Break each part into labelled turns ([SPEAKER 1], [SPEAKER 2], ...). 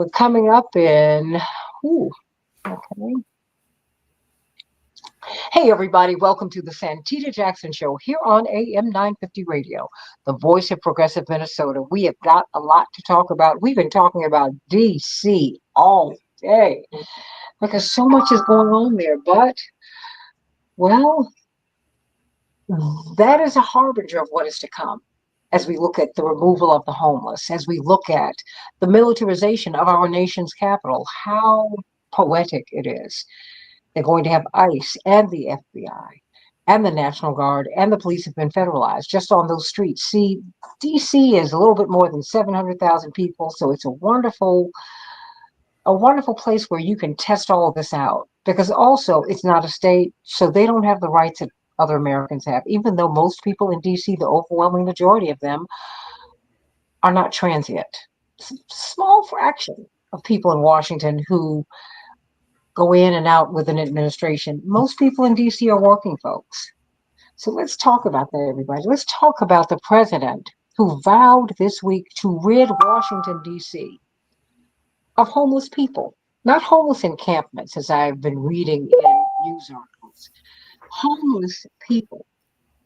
[SPEAKER 1] We're coming up in, ooh, okay. Hey, everybody, welcome to the Santita Jackson Show here on AM 950 Radio, the voice of progressive Minnesota. We have got a lot to talk about. We've been talking about D.C. all day because so much is going on there. But, well, that is a harbinger of what is to come as we look at the removal of the homeless, as we look at the militarization of our nation's capital. How poetic it is. They're going to have ICE and the FBI and the National Guard and the police have been federalized just on those streets. See, DC is a little bit more than 700,000 people, so it's a wonderful place where you can test all of this out. Because also, it's not a state, so they don't have the rights that other Americans have. Even though most people in DC, the overwhelming majority of them, are not transient. Small fraction of people in Washington who go in and out with an administration. Most people in DC are working folks. So let's talk about that, everybody. Let's talk about the president who vowed this week to rid Washington, D.C. of homeless people, not homeless encampments, as I've been reading in news articles. Homeless people.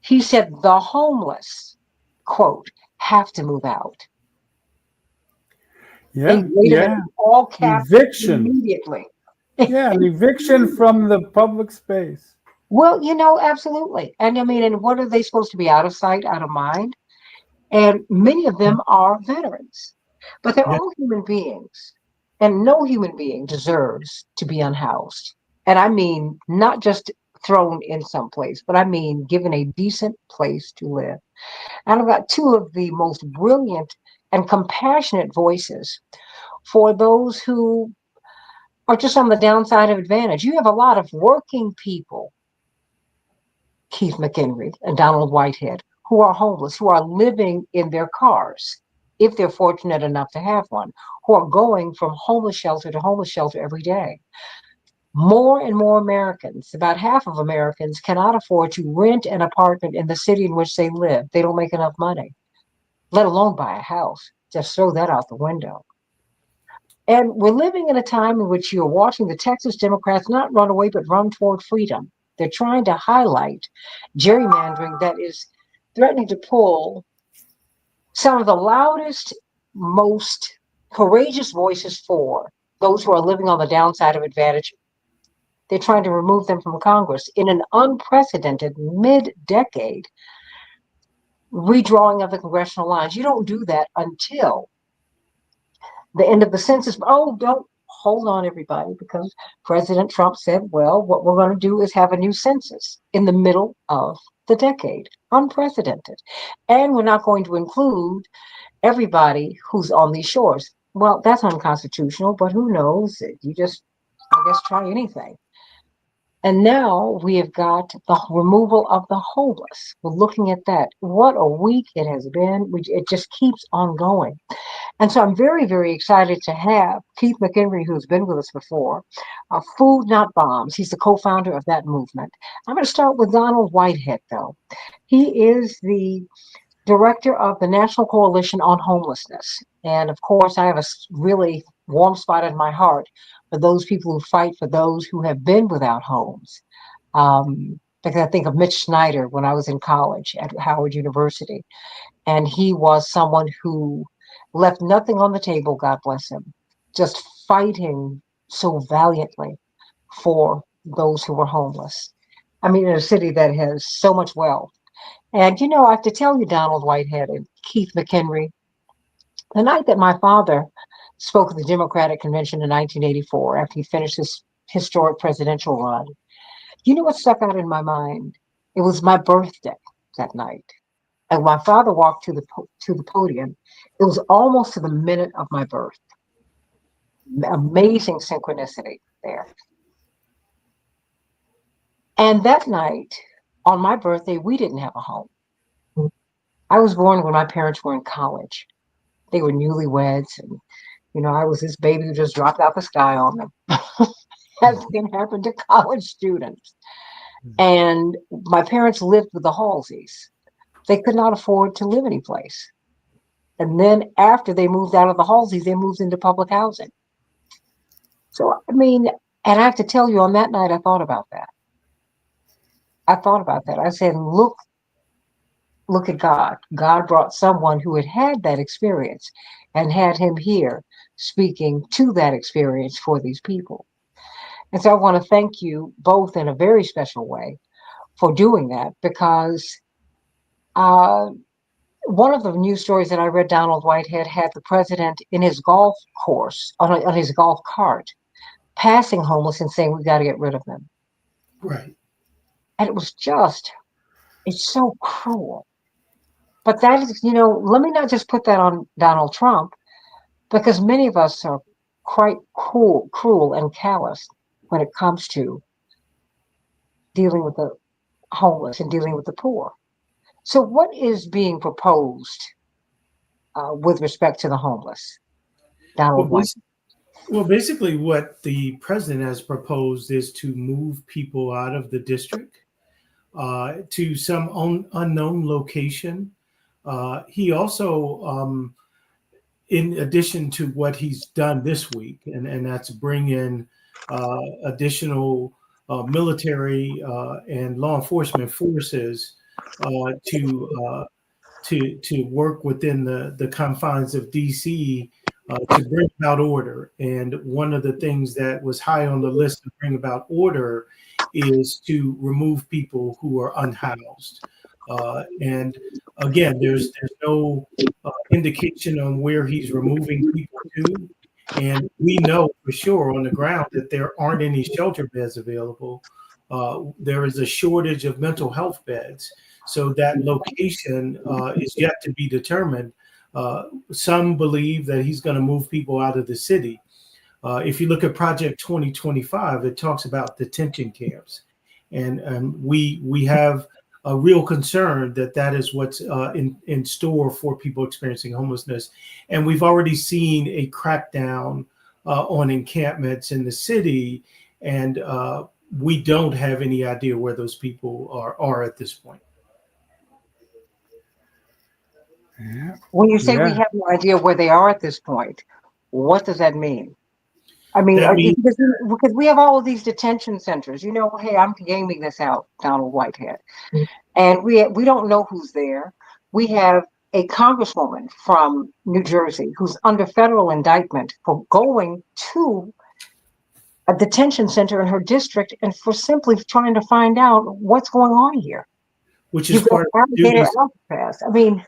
[SPEAKER 1] He said the homeless, quote, have to move out.
[SPEAKER 2] Yeah,
[SPEAKER 1] Wait a minute,
[SPEAKER 2] yeah.
[SPEAKER 1] all caps
[SPEAKER 2] Eviction.
[SPEAKER 1] immediately.
[SPEAKER 2] Yeah, an eviction from the public space.
[SPEAKER 1] Well, absolutely. And I mean, and what are they supposed to be, out of sight, out of mind? And many of them are veterans, but they're
[SPEAKER 2] Yeah,
[SPEAKER 1] all human beings. And no human being deserves to be unhoused. And I mean, not just thrown in some place, but I mean, given a decent place to live. And I've got two of the most brilliant and compassionate voices for those who are just on the downside of advantage. You have a lot of working people, Keith McHenry and Donald Whitehead, who are homeless, who are living in their cars, if they're fortunate enough to have one, who are going from homeless shelter to homeless shelter every day. More and more Americans, about half of Americans, cannot afford to rent an apartment in the city in which they live. They don't make enough money, let alone buy a house. Just throw that out the window. And we're living in a time in which you're watching the Texas Democrats not run away, but run toward freedom. They're trying to highlight gerrymandering that is threatening to pull some of the loudest, most courageous voices for those who are living on the downside of advantage. They're trying to remove them from Congress in an unprecedented mid-decade redrawing of the congressional lines. You don't do that until the end of the census. Oh, don't hold on, everybody, because President Trump said, well, what we're going to do is have a new census in the middle of the decade. Unprecedented. And we're not going to include everybody who's on these shores. Well, that's unconstitutional, but who knows? You just, I guess, try anything. And now we have got the removal of the homeless. We're looking at that. What a week it has been. It just keeps on going. And so I'm very, very excited to have Keith McHenry, who's been with us before, Food Not Bombs. He's the co-founder of that movement. I'm going to start with Donald Whitehead, though. He is the director of the National Coalition on Homelessness. And of course, I have a really warm spot in my heart for those people who fight for those who have been without homes. Because I think of Mitch Snyder when I was in college at Howard University. And he was someone who left nothing on the table, God bless him, just fighting so valiantly for those who were homeless. I mean, in a city that has so much wealth. And, I have to tell you, Donald Whitehead and Keith McHenry, the night that my father spoke at the Democratic Convention in 1984, after he finished his historic presidential run, you know what stuck out in my mind? It was my birthday that night. And my father walked to the podium. It was almost to the minute of my birth. Amazing synchronicity there. And that night, on my birthday, we didn't have a home. I was born when my parents were in college. They were newlyweds, and I was this baby who just dropped out the sky on them, as can happen to college students. And my parents lived with the Halseys. They could not afford to live anyplace. And then after they moved out of the Halseys, they moved into public housing. So, I mean, and I have to tell you, on that night, I thought about that. I thought about that. I said, look at God. God brought someone who had had that experience and had him here speaking to that experience for these people. And so I want to thank you both in a very special way for doing that because uh, one of the news stories that I read, Donald Whitehead had the president in his golf course, on his golf cart, passing homeless and saying, we got to get rid of them.
[SPEAKER 3] Right.
[SPEAKER 1] And it was just, it's so cruel. But that is, let me not just put that on Donald Trump, because many of us are quite cruel and callous when it comes to dealing with the homeless and dealing with the poor. So, what is being proposed with respect to the homeless,
[SPEAKER 3] Well,
[SPEAKER 1] Donald White?
[SPEAKER 3] basically, what the president has proposed is to move people out of the district to some unknown location. He also, in addition to what he's done this week, and that's bring in additional military and law enforcement forces to work within the confines of DC to bring about order. And one of the things that was high on the list to bring about order is to remove people who are unhoused. And again, there's no indication on where he's removing people to. And we know for sure on the ground that there aren't any shelter beds available. There is a shortage of mental health beds. So that location is yet to be determined. Some believe that he's going to move people out of the city. If you look at Project 2025, it talks about detention camps. And we have a real concern that that is what's in store for people experiencing homelessness. And we've already seen a crackdown on encampments in the city, and we don't have any idea where those people are at this point.
[SPEAKER 2] Yeah.
[SPEAKER 1] When you say we
[SPEAKER 2] Yeah.
[SPEAKER 1] have no idea where they are at this point, what does that mean? I mean,
[SPEAKER 3] That means
[SPEAKER 1] because we have all of these detention centers. Hey, I'm gaming this out, Donald Whitehead, and we don't know who's there. We have a congresswoman from New Jersey who's under federal indictment for going to a detention center in her district and for simply trying to find out what's going on here.
[SPEAKER 3] which is
[SPEAKER 1] You've got
[SPEAKER 3] part of her
[SPEAKER 1] alligator
[SPEAKER 3] duties,
[SPEAKER 1] Alcatraz. I mean,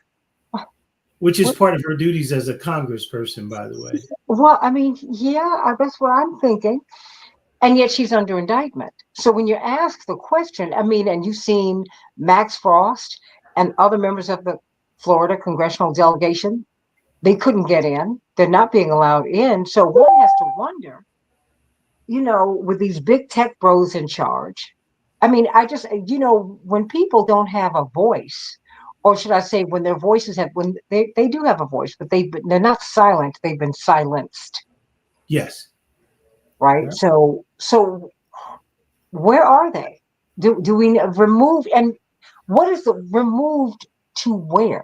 [SPEAKER 3] which is part of her duties as a congressperson, by the way.
[SPEAKER 1] well, I mean, yeah, that's what I'm thinking. And yet she's under indictment. So when you ask the question, I mean, and you've seen Max Frost and other members of the Florida congressional delegation, they couldn't get in. They're not being allowed in. So one has to wonder, with these big tech bros in charge. I mean, when people don't have a voice, or should I say, when their voices when they do have a voice, but they're not silent. They've been silenced,
[SPEAKER 3] Yes.
[SPEAKER 1] right?
[SPEAKER 2] Yeah.
[SPEAKER 1] So where are they? Do we remove, and what is the removed to where,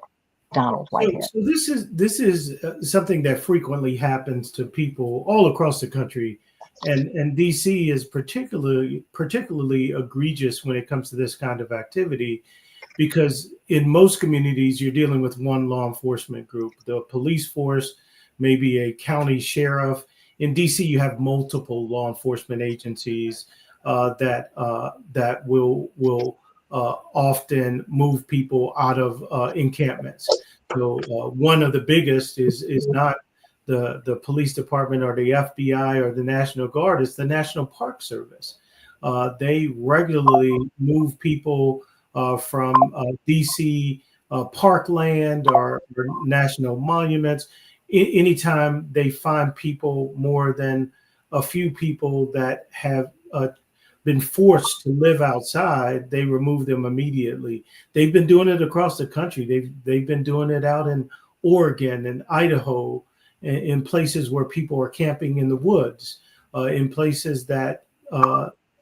[SPEAKER 1] Donald Whitehead?
[SPEAKER 3] So this is something that frequently happens to people all across the country, and DC is particularly egregious when it comes to this kind of activity, because in most communities you're dealing with one law enforcement group, the police force, maybe a county sheriff. In DC, you have multiple law enforcement agencies that will often move people out of encampments. So one of the biggest is not the police department or the FBI or the National Guard. It's the National Park Service. They regularly move people from DC parkland or national monuments. Anytime they find people, more than a few people that have been forced to live outside, they remove them immediately. They've been doing it across the country. They've been doing it out in Oregon and Idaho, in places where people are camping in the woods, in places that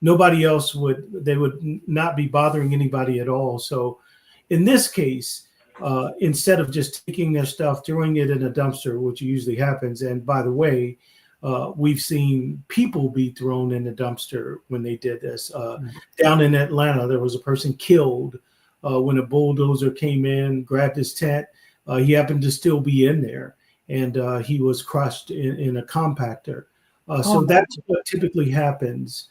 [SPEAKER 3] nobody else they would not be bothering anybody at all. So in this case, instead of just taking their stuff, throwing it in a dumpster, which usually happens, and by the way, We've seen people be thrown in the dumpster when they did this. Down in Atlanta, there was a person killed when a bulldozer came in, grabbed his tent. He happened to still be in there, and he was crushed in a compactor. So that's what typically happens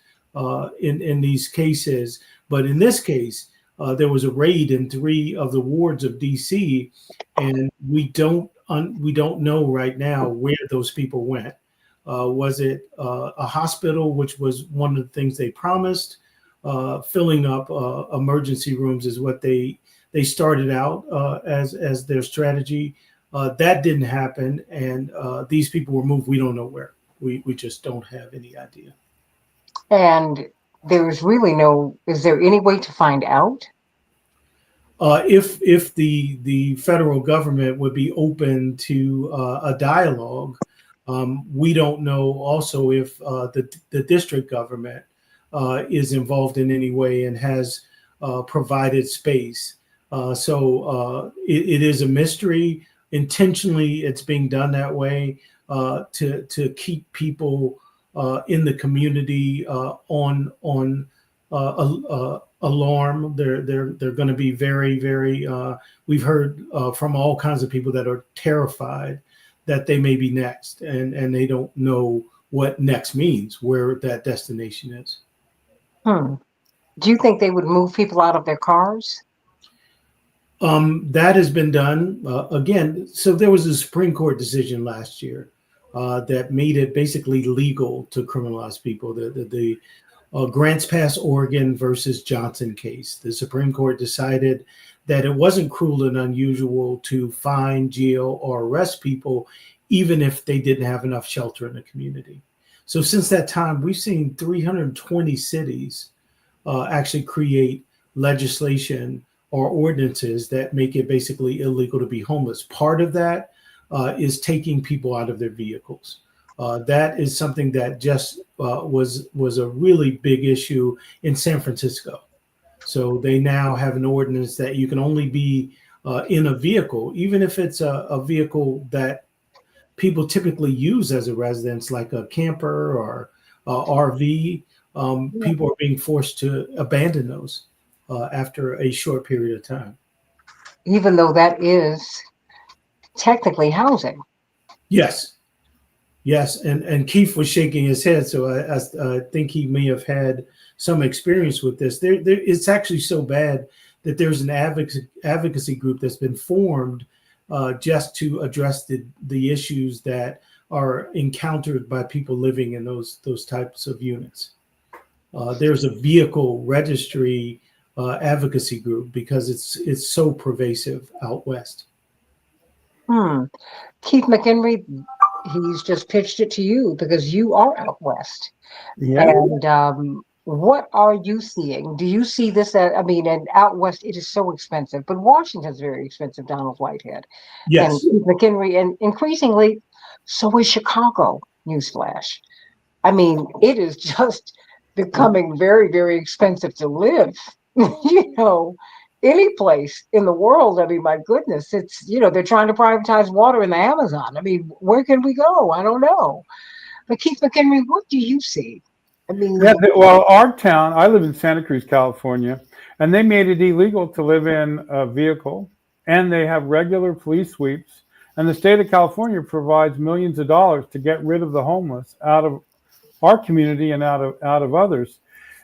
[SPEAKER 3] in these cases. But in this case, there was a raid in 3 of the wards of DC, and we don't know right now where those people went. Was it a hospital, which was one of the things they promised? Filling up emergency rooms is what they started out as their strategy. That didn't happen, and these people were moved. We don't know where. We just don't have any idea.
[SPEAKER 1] And there's really no, is there any way to find out?
[SPEAKER 3] If the federal government would be open to a dialogue, we don't know also if the district government is involved in any way and has provided space. So it is a mystery. Intentionally, it's being done that way to keep people in the community on alarm. They're going to be very, very. We've heard from all kinds of people that are terrified that they may be next, and they don't know what next means, where that destination is.
[SPEAKER 1] Do you think they would move people out of their cars?
[SPEAKER 3] That has been done again. So there was a Supreme Court decision last year that made it basically legal to criminalize people. The Grants Pass, Oregon versus Johnson case. The Supreme Court decided that it wasn't cruel and unusual to fine, jail, or arrest people, even if they didn't have enough shelter in the community. So since that time, we've seen 320 cities actually create legislation or ordinances that make it basically illegal to be homeless. Part of that is taking people out of their vehicles. That is something that just was a really big issue in San Francisco. So they now have an ordinance that you can only be in a vehicle, even if it's a vehicle that people typically use as a residence, like a camper or RV. People are being forced to abandon those after a short period of time.
[SPEAKER 1] Even though that is technically housing.
[SPEAKER 3] Yes. And Keith was shaking his head, so I think he may have had some experience with this. It's actually so bad that there's an advocacy group that's been formed just to address the issues that are encountered by people living in those types of units. There's a vehicle registry advocacy group because it's so pervasive out west.
[SPEAKER 1] Keith McHenry, he's just pitched it to you because you are out west.
[SPEAKER 2] Yeah.
[SPEAKER 1] And what are you seeing? Do you see this and out west it is so expensive, but Washington's very expensive, Donald Whitehead.
[SPEAKER 3] Yes.
[SPEAKER 1] And Keith McHenry, and increasingly so is Chicago, newsflash. I mean, it is just becoming very, very expensive to live. Any place in the world. I mean, my goodness, it's, they're trying to privatize water in the Amazon. I mean, where can we go? I don't know. But Keith McHenry, what do you see? I mean,
[SPEAKER 2] well, our town, I live in Santa Cruz, California, and they made it illegal to live in a vehicle, and they have regular police sweeps. And the state of California provides millions of dollars to get rid of the homeless out of our community and out of others.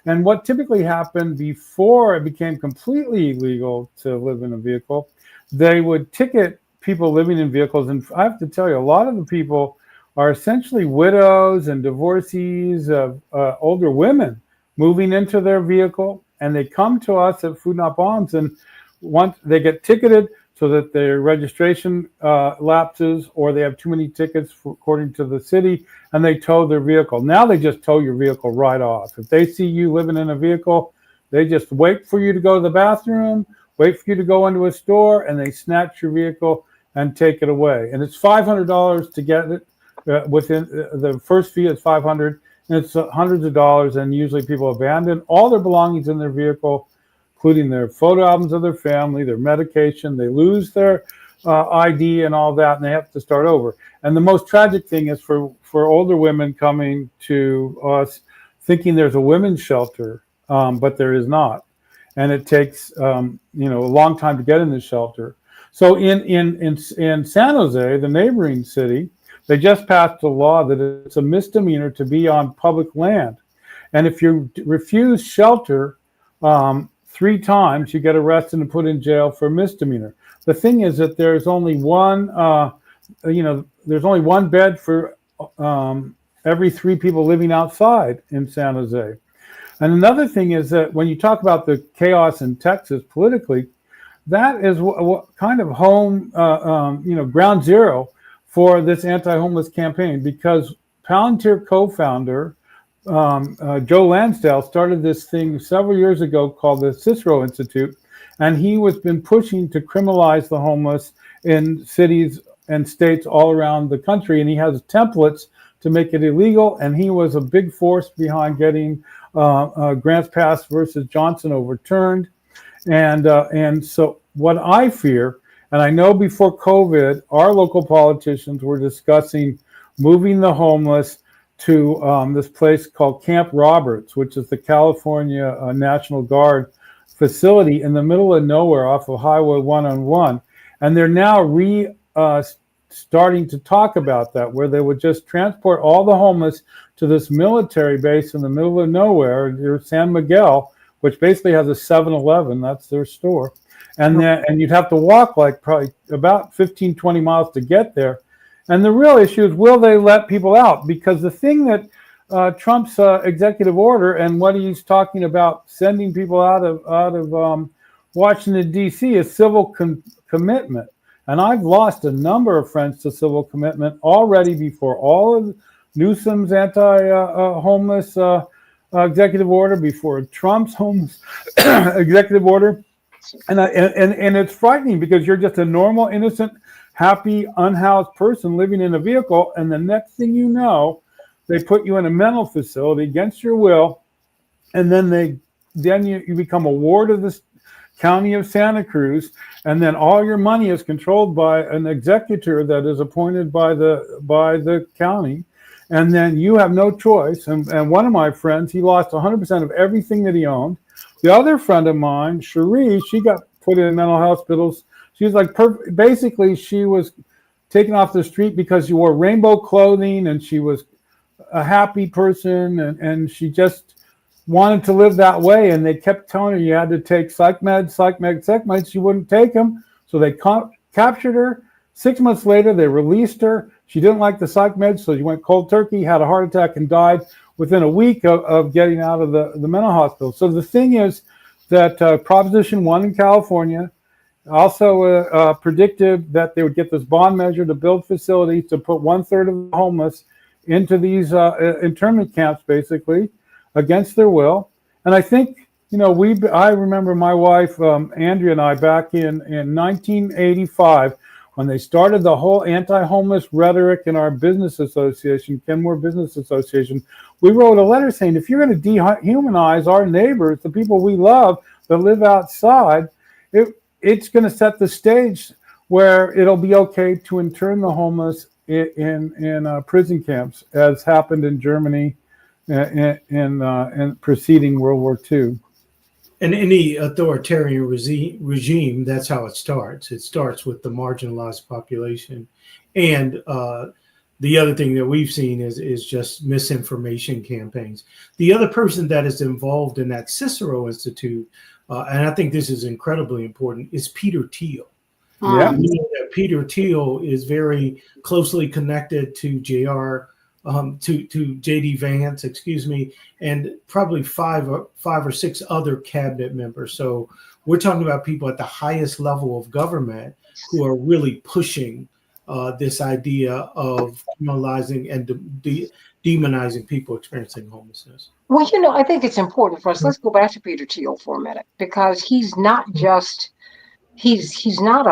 [SPEAKER 2] And what typically happened before it became completely illegal to live in a vehicle, they would ticket people living in vehicles. And I have to tell you, a lot of the people are essentially widows and divorcees of older women moving into their vehicle. And they come to us at Food Not Bombs, and once they get ticketed so that their registration lapses, or they have too many tickets according to the city, and they tow their vehicle. Now they just tow your vehicle right off. If they see you living in a vehicle, they just wait for you to go to the bathroom, wait for you to go into a store, and they snatch your vehicle and take it away. And it's $500 to get it. Within the first fee is $500, and it's hundreds of dollars. And usually people abandon all their belongings in their vehicle, including their photo albums of their family, their medication. They lose their ID and all that, and they have to start over. And the most tragic thing is for older women coming to us thinking there's a women's shelter, but there is not, and it takes a long time to get in the shelter. So in San Jose, the neighboring city, they just passed a law that it's a misdemeanor to be on public land, and if you refuse shelter 3 times, you get arrested and put in jail for misdemeanor. The thing is that there's only one, there's only one bed for every 3 people living outside in San Jose. And another thing is that when you talk about the chaos in Texas politically, that is what kind of home, ground zero for this anti-homeless campaign, because Palantir co-founder Joe Lansdale started this thing several years ago called the Cicero Institute, and he was been pushing to criminalize the homeless in cities and states all around the country, and he has templates to make it illegal, and he was a big force behind getting Grants Pass versus Johnson overturned. And so what I fear, and I know before COVID, our local politicians were discussing moving the homeless to this place called Camp Roberts, which is the California National Guard facility in the middle of nowhere off of Highway 101. And they're now starting to talk about that, where they would just transport all the homeless to this military base in the middle of nowhere near San Miguel, which basically has a 7-Eleven, that's their store. And then, and you'd have to walk like probably about 15, 20 miles to get there. And the real issue is, will they let people out? Because the thing that Trump's executive order and what he's talking about sending people out of Washington, D.C. is civil commitment. And I've lost a number of friends to civil commitment already before all of Newsom's anti-homeless executive order, before Trump's homeless executive order. And it's frightening, because you're just a normal, innocent, happy, unhoused person living in a vehicle, and the next thing you know, they put you in a mental facility against your will, and then you become a ward of the county of Santa Cruz, and then all your money is controlled by an executor that is appointed by the county, and then you have no choice. And one of my friends, he lost 100% of everything that he owned. The other friend of mine, Cherie, she got put in mental hospitals. She was like, basically, she was taken off the street because she wore rainbow clothing, and she was a happy person, and she just wanted to live that way. And they kept telling her you had to take psych meds. She wouldn't take them. So they captured her. 6 months later, they released her. She didn't like the psych meds, so she went cold turkey, had a heart attack, and died within a week of getting out of the mental hospital. So the thing is that Proposition 1 in California also predicted that they would get this bond measure to build facilities to put 1/3 of the homeless into these internment camps, basically, against their will. And I think, I remember my wife, Andrea, and I, back in 1985, when they started the whole anti-homeless rhetoric in our business association, Kenmore Business Association, we wrote a letter saying, if you're going to dehumanize our neighbors, the people we love that live outside, it's going to set the stage where it'll be okay to intern the homeless in prison camps, as happened in Germany in preceding World War II.
[SPEAKER 3] And any authoritarian regime, that's how it starts. It starts with the marginalized population. And the other thing that we've seen is just misinformation campaigns. The other person that is involved in that Cicero Institute, and I think this is incredibly important, is Peter Thiel.
[SPEAKER 2] Yeah.
[SPEAKER 3] We know that Peter Thiel is very closely connected to JD Vance, and probably five or six other cabinet members. So we're talking about people at the highest level of government who are really pushing this idea of criminalizing and demonizing people experiencing homelessness.
[SPEAKER 1] Well, I think it's important for us. Let's go back to Peter Thiel for a minute, because he's not just he's not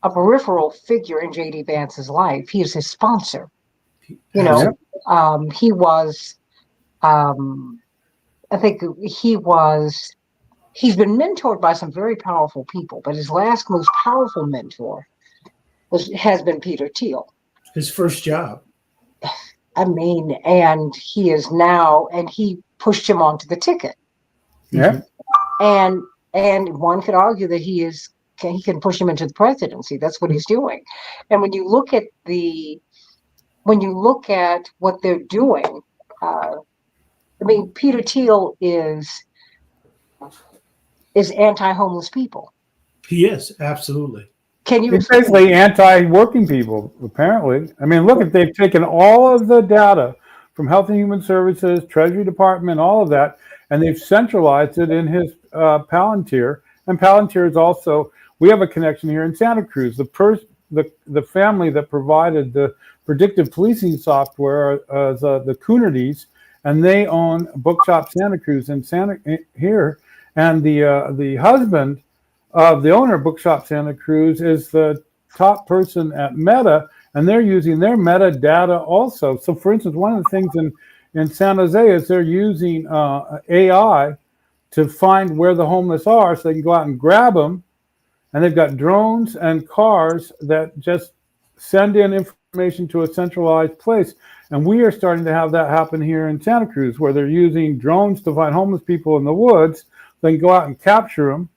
[SPEAKER 1] a peripheral figure in JD Vance's life. He is his sponsor. He was, I think he's been mentored by some very powerful people, but his last most powerful mentor has been Peter Thiel.
[SPEAKER 3] His first job.
[SPEAKER 1] I mean, and he is now, and he pushed him onto the ticket.
[SPEAKER 2] Yeah.
[SPEAKER 1] And one could argue that he can push him into the presidency. That's what he's doing. And when you look at what they're doing, I mean, Peter Thiel is anti-homeless people.
[SPEAKER 3] He is, absolutely.
[SPEAKER 1] Can you
[SPEAKER 2] It's
[SPEAKER 1] explain?
[SPEAKER 2] basically anti-working people, apparently. I mean, look, if they've taken all of the data from Health and Human Services, Treasury Department, all of that, and they've centralized it in his Palantir. And Palantir is also, we have a connection here in Santa Cruz. The family that provided the predictive policing software is the Coonertys, and they own Bookshop Santa Cruz in here. And the husband the owner of Bookshop Santa Cruz is the top person at Meta, and they're using their metadata also. So, for instance, one of the things in San Jose is they're using AI to find where the homeless are so they can go out and grab them. And they've got drones and cars that just send in information to a centralized place. And we are starting to have that happen here in Santa Cruz, where they're using drones to find homeless people in the woods. They can go out and capture them.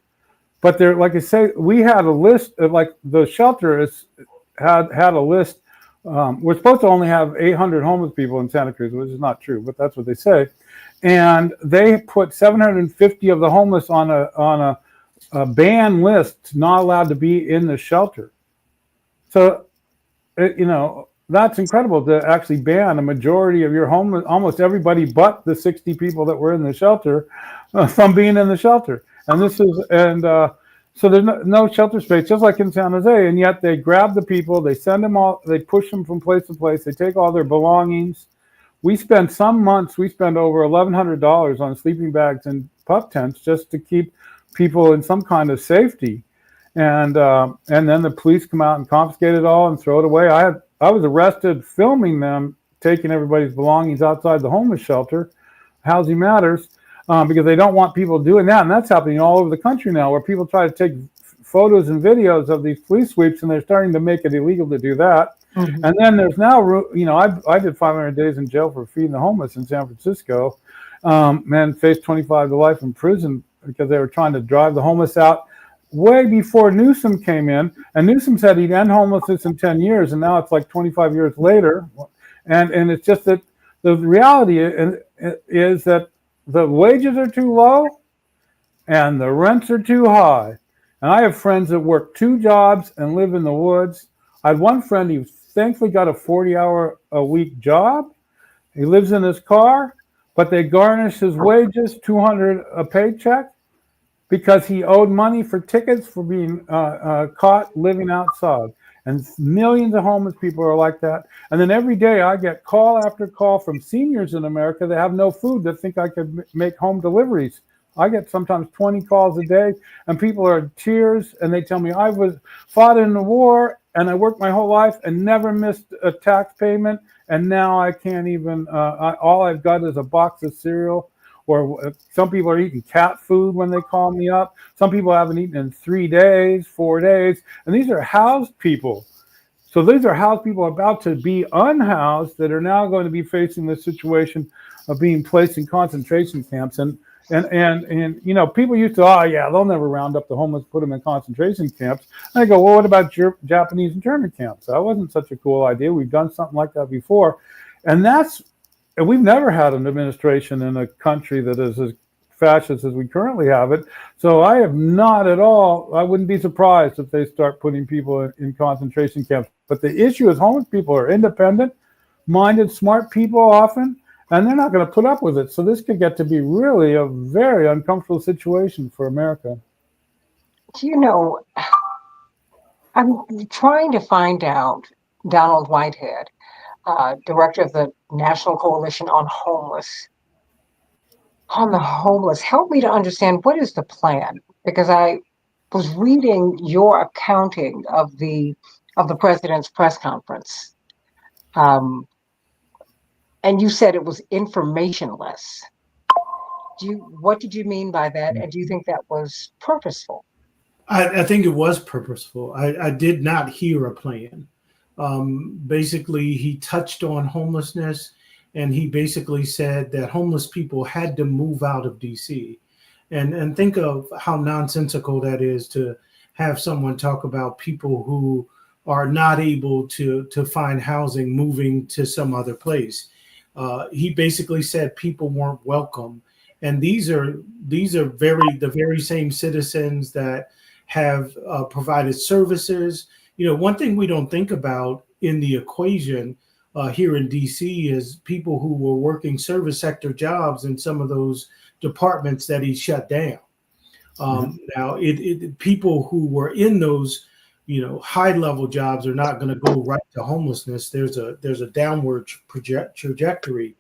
[SPEAKER 2] But there, like I say, we had a list of, like, the shelter had a list. We're supposed to only have 800 homeless people in Santa Cruz, which is not true, but that's what they say. And they put 750 of the homeless on a ban list, not allowed to be in the shelter. So, that's incredible to actually ban a majority of your homeless, almost everybody but the 60 people that were in the shelter, from being in the shelter. And so there's no shelter space, just like in San Jose. And yet they grab the people, they send them all, they push them from place to place, they take all their belongings. Some months we spend over $1,100 on sleeping bags and pup tents just to keep people in some kind of safety. And then the police come out and confiscate it all and throw it away. I was arrested filming them taking everybody's belongings outside the homeless shelter, Housing Matters. Because they don't want people doing that. And that's happening all over the country now, where people try to take photos and videos of these police sweeps, and they're starting to make it illegal to do that. Mm-hmm. And then there's now, I did 500 days in jail for feeding the homeless in San Francisco, and faced 25 to life in prison because they were trying to drive the homeless out way before Newsom came in. And Newsom said he'd end homelessness in 10 years, and now it's like 25 years later. And it's just that the reality is that the wages are too low and the rents are too high. And I have friends that work 2 jobs and live in the woods. I had one friend who thankfully got a 40-hour-a-week job. He lives in his car, but they garnish his wages, $200 a paycheck, because he owed money for tickets for being caught living outside. And millions of homeless people are like that. And then every day I get call after call from seniors in America that have no food, that think I could make home deliveries. I get sometimes 20 calls a day, and people are in tears, and they tell me, I fought in the war and I worked my whole life and never missed a tax payment. And now I can't even, all I've got is a box of cereal. Or some people are eating cat food when they call me up. Some people haven't eaten in 3 days, 4 days. And these are housed people. So these are housed people about to be unhoused that are now going to be facing the situation of being placed in concentration camps. And people used to, they'll never round up the homeless, put them in concentration camps. And I go, well, what about Japanese internment camps? That wasn't such a cool idea. We've done something like that before. And we've never had an administration in a country that is as fascist as we currently have it. So I wouldn't be surprised if they start putting people in concentration camps. But the issue is homeless people are independent, minded, smart people often, and they're not going to put up with it. So this could get to be really a very uncomfortable situation for America.
[SPEAKER 1] I'm trying to find out, Donald Whitehead, director of the National Coalition on the homeless. Help me to understand, what is the plan? Because I was reading your accounting of the president's press conference, and you said it was informationless. What did you mean by that? And do you think that was purposeful?
[SPEAKER 3] I think it was purposeful. I did not hear a plan. Basically, he touched on homelessness, and he basically said that homeless people had to move out of DC. And think of how nonsensical that is to have someone talk about people who are not able to find housing moving to some other place. He basically said people weren't welcome, and these are the very same citizens that have provided services. One thing we don't think about in the equation here in DC is people who were working service sector jobs in some of those departments that he shut down. Now, people who were in those, high level jobs are not going to go right to homelessness. There's a downward trajectory.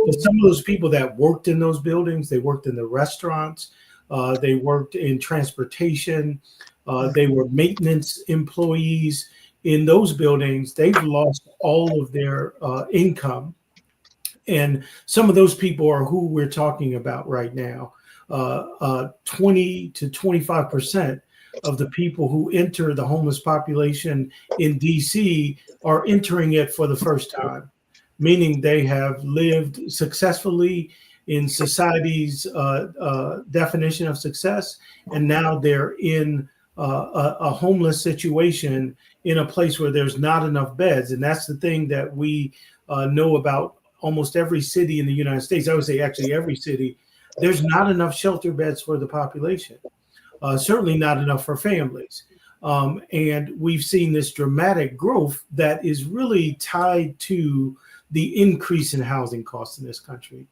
[SPEAKER 3] But some of those people that worked in those buildings, they worked in the restaurants, they worked in transportation, they were maintenance employees in those buildings. They've lost all of their income. And some of those people are who we're talking about right now. 20 to 25% of the people who enter the homeless population in DC are entering it for the first time, meaning they have lived successfully in society's definition of success, and now they're in a homeless situation in a place where there's not enough beds. And that's the thing that we know about almost every city in the United States. I would say actually every city. There's not enough shelter beds for the population, certainly not enough for families. And we've seen this dramatic growth that is really tied to the increase in housing costs in this country.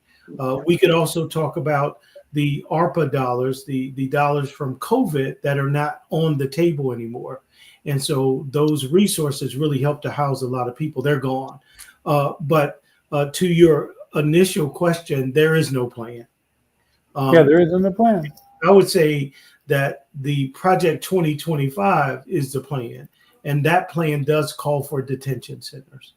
[SPEAKER 3] We could also talk about the ARPA dollars, the dollars from COVID that are not on the table anymore. And so those resources really help to house a lot of people. They're gone. But to your initial question, there is no plan.
[SPEAKER 2] There isn't a plan.
[SPEAKER 3] I would say that the Project 2025 is the plan, and that plan does call for detention centers.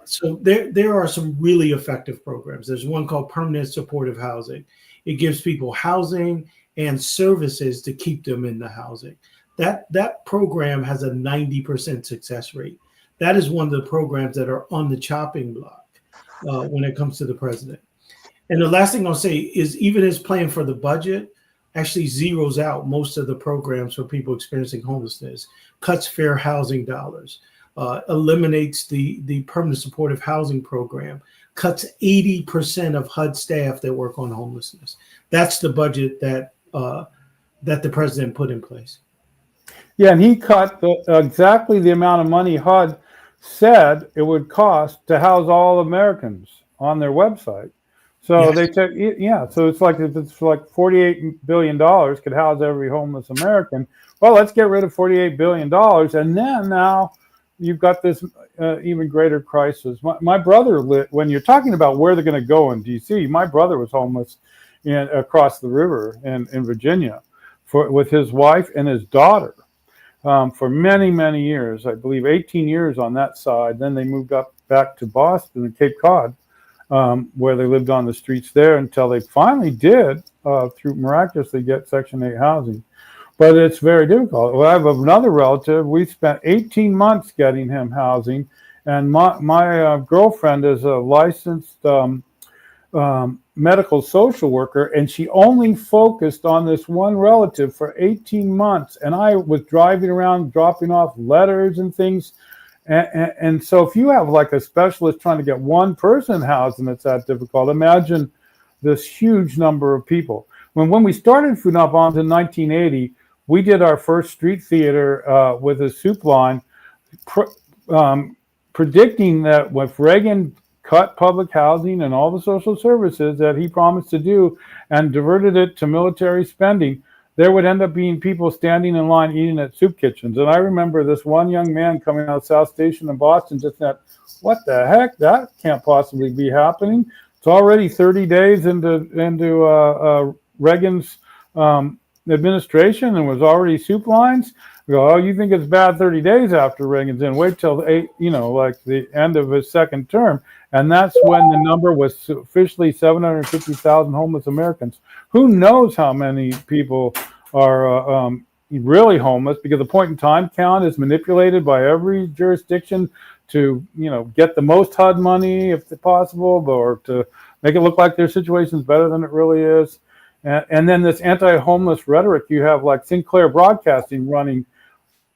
[SPEAKER 3] So there are some really effective programs. There's one called Permanent Supportive Housing. It gives people housing and services to keep them in the housing. That program has a 90% success rate. That is one of the programs that are on the chopping block when it comes to the president. And the last thing I'll say is even his plan for the budget actually zeroes out most of the programs for people experiencing homelessness, cuts fair housing dollars, eliminates the permanent supportive housing program, cuts 80% of HUD staff that work on homelessness. That's the budget that the president put in place.
[SPEAKER 2] Yeah, and he cut exactly the amount of money HUD said it would cost to house all Americans on their website. So
[SPEAKER 3] Yes.
[SPEAKER 2] they took, so it's like $48 billion could house every homeless American. Well, let's get rid of $48 billion. And then now you've got this even greater crisis. My brother, when you're talking about where they're going to go in DC, my brother was homeless across the river in Virginia with his wife and his daughter for many, many years. I believe 18 years on that side. Then they moved up back to Boston and Cape Cod. Where they lived on the streets there until they finally did, through miraculously, get Section 8 housing. But it's very difficult. Well, I have another relative. We spent 18 months getting him housing, and my girlfriend is a licensed medical social worker, and she only focused on this one relative for 18 months. And I was driving around, dropping off letters and things. And so if you have like a specialist trying to get one person housed and it's that difficult, imagine this huge number of people. When we started Food Not Bombs in 1980, we did our first street theater with a soup line, predicting that if Reagan cut public housing and all the social services that he promised to do and diverted it to military spending, there would end up being people standing in line eating at soup kitchens. And I remember this one young man coming out of South Station in Boston just said, what the heck? That can't possibly be happening. It's already 30 days into Reagan's administration and was already soup lines. We go, oh, you think it's bad 30 days after Reagan's in? Wait till the end of his second term. And that's when the number was officially 750,000 homeless Americans. Who knows how many people are really homeless, because the point in time count is manipulated by every jurisdiction to, get the most HUD money if possible, or to make it look like their situation is better than it really is. And then this anti-homeless rhetoric, you have like Sinclair Broadcasting running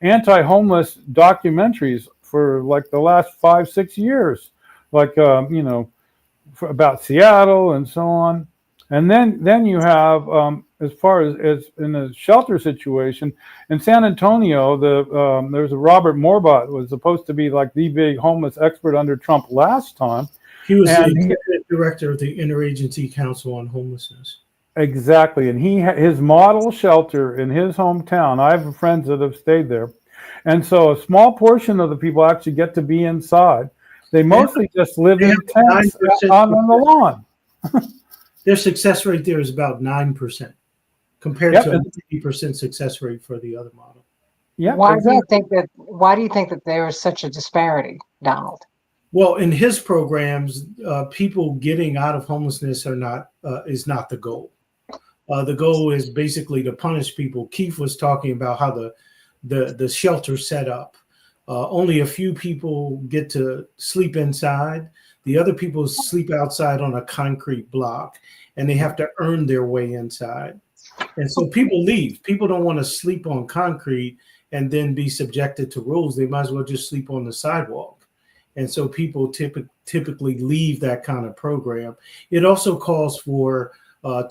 [SPEAKER 2] anti-homeless documentaries for like the last 5-6 years, like about Seattle and so on. And then you have, as far as in a shelter situation in San Antonio, there's a Robert Morbot was supposed to be like the big homeless expert under Trump last time.
[SPEAKER 3] He was the executive director of the Interagency Council on Homelessness.
[SPEAKER 2] Exactly, and his model shelter in his hometown. I have friends that have stayed there, and so a small portion of the people actually get to be inside. They mostly just live in tents out on the lawn.
[SPEAKER 3] Their success rate there is about 9% compared to a 50% success rate for the other model.
[SPEAKER 2] Yeah.
[SPEAKER 1] Why do you think that there is such a disparity, Donald?
[SPEAKER 3] Well, in his programs, people getting out of homelessness is not the goal. The goal is basically to punish people. Keith was talking about how the shelter set up. Only a few people get to sleep inside. The other people sleep outside on a concrete block, and they have to earn their way inside. And so people leave. People don't want to sleep on concrete and then be subjected to rules. They might as well just sleep on the sidewalk. And so people typically leave that kind of program. It also calls for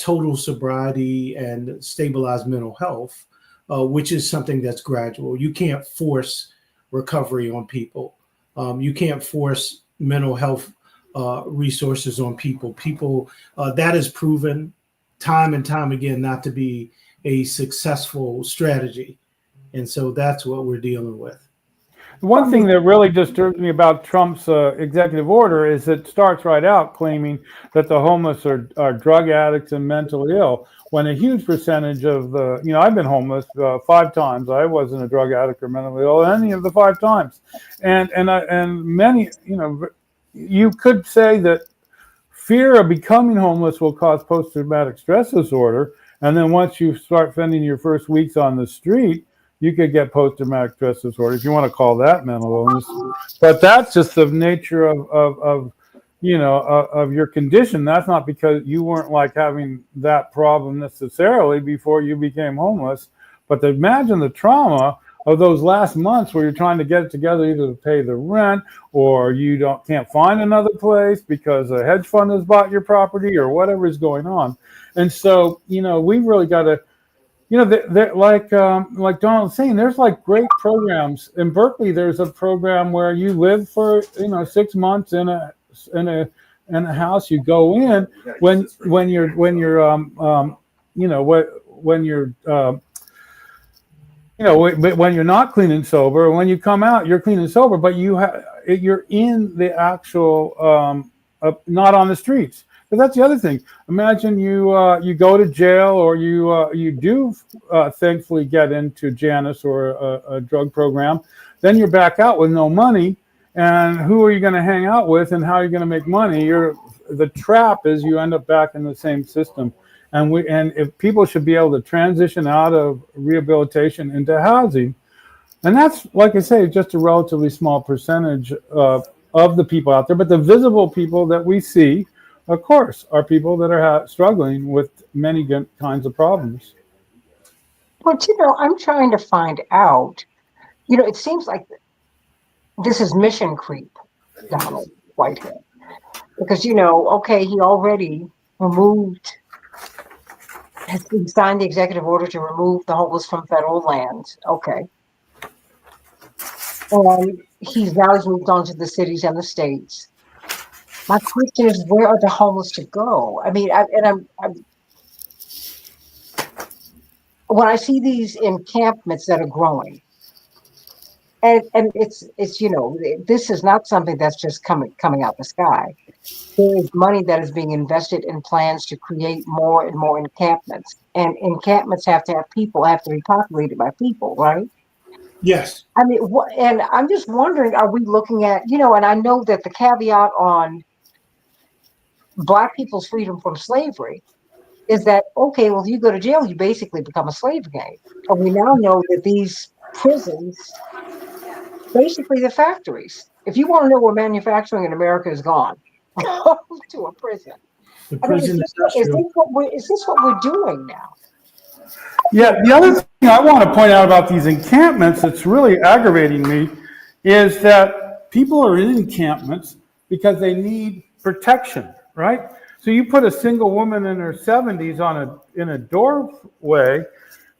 [SPEAKER 3] total sobriety and stabilized mental health, which is something that's gradual. You can't force recovery on people. You can't force mental health resources on people. That is proven time and time again not to be a successful strategy. And so that's what we're dealing with.
[SPEAKER 2] One thing that really disturbs me about Trump's executive order is it starts right out claiming that the homeless are drug addicts and mentally ill, when a huge percentage of I've been homeless 5 times. I wasn't a drug addict or mentally ill any of the 5 times. And many, you could say that fear of becoming homeless will cause post-traumatic stress disorder. And then once you start spending your first weeks on the street, you could get post-traumatic stress disorder, if you want to call that mental illness. But that's just the nature of your condition. That's not because you weren't like having that problem necessarily before you became homeless. But to imagine the trauma of those last months where you're trying to get it together either to pay the rent, or you can't find another place because a hedge fund has bought your property or whatever is going on. And so, we've really got to, like Donald was saying, there's like great programs in Berkeley. There's a program where you live for 6 months in a house. You go in when you're not clean and sober. When you come out, you're clean and sober, but you're in the actual not on the streets. But that's the other thing. Imagine you go to jail, or you do thankfully get into Janus or a drug program. Then you're back out with no money, and who are you going to hang out with, and how are you going to make money? The trap is you end up back in the same system. And if people should be able to transition out of rehabilitation into housing, and that's, like I say, just a relatively small percentage of the people out there. But the visible people that we see, of course, are people that are struggling with many kinds of problems.
[SPEAKER 1] But, I'm trying to find out, it seems like this is mission creep, Donald Whitehead. Because, okay, he already has signed the executive order to remove the homeless from federal lands. Okay. And he's moved on to the cities and the states. My question is, where are the homeless to go? I mean, when I see these encampments that are growing, and it's this is not something that's just coming out the sky. There is money that is being invested in plans to create more and more encampments, and encampments have to be populated by people, right?
[SPEAKER 3] Yes.
[SPEAKER 1] I mean, and I'm just wondering, are we looking at, and I know that the caveat on Black people's freedom from slavery is that, okay, well, if you go to jail, you basically become a slave again. And we now know that these prisons, basically the factories, if you want to know where manufacturing in America is gone, go to a prison.
[SPEAKER 3] The
[SPEAKER 1] I mean,
[SPEAKER 3] prison industrial.
[SPEAKER 1] is this what we're doing now?
[SPEAKER 2] Yeah, the other thing I want to point out about these encampments that's really aggravating me is that people are in encampments because they need protection, right? So you put a single woman in her 70s in a doorway,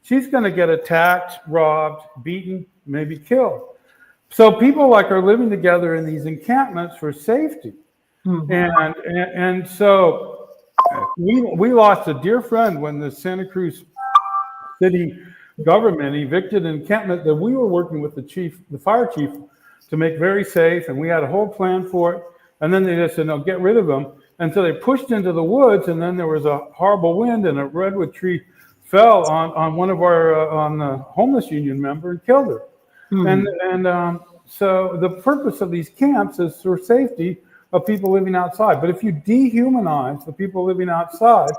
[SPEAKER 2] she's going to get attacked, robbed, beaten, maybe killed. So people like are living together in these encampments for safety.
[SPEAKER 1] Mhm.
[SPEAKER 2] And so we lost a dear friend when the Santa Cruz city government evicted an encampment that we were working with the fire chief, to make very safe, and we had a whole plan for it. And then they just said, no, get rid of them. And so they pushed into the woods, and then there was a horrible wind, and a redwood tree fell on one of our on the homeless union member and killed her.
[SPEAKER 1] Mhm.
[SPEAKER 2] And so the purpose of these camps is for safety of people living outside. But if you dehumanize the people living outside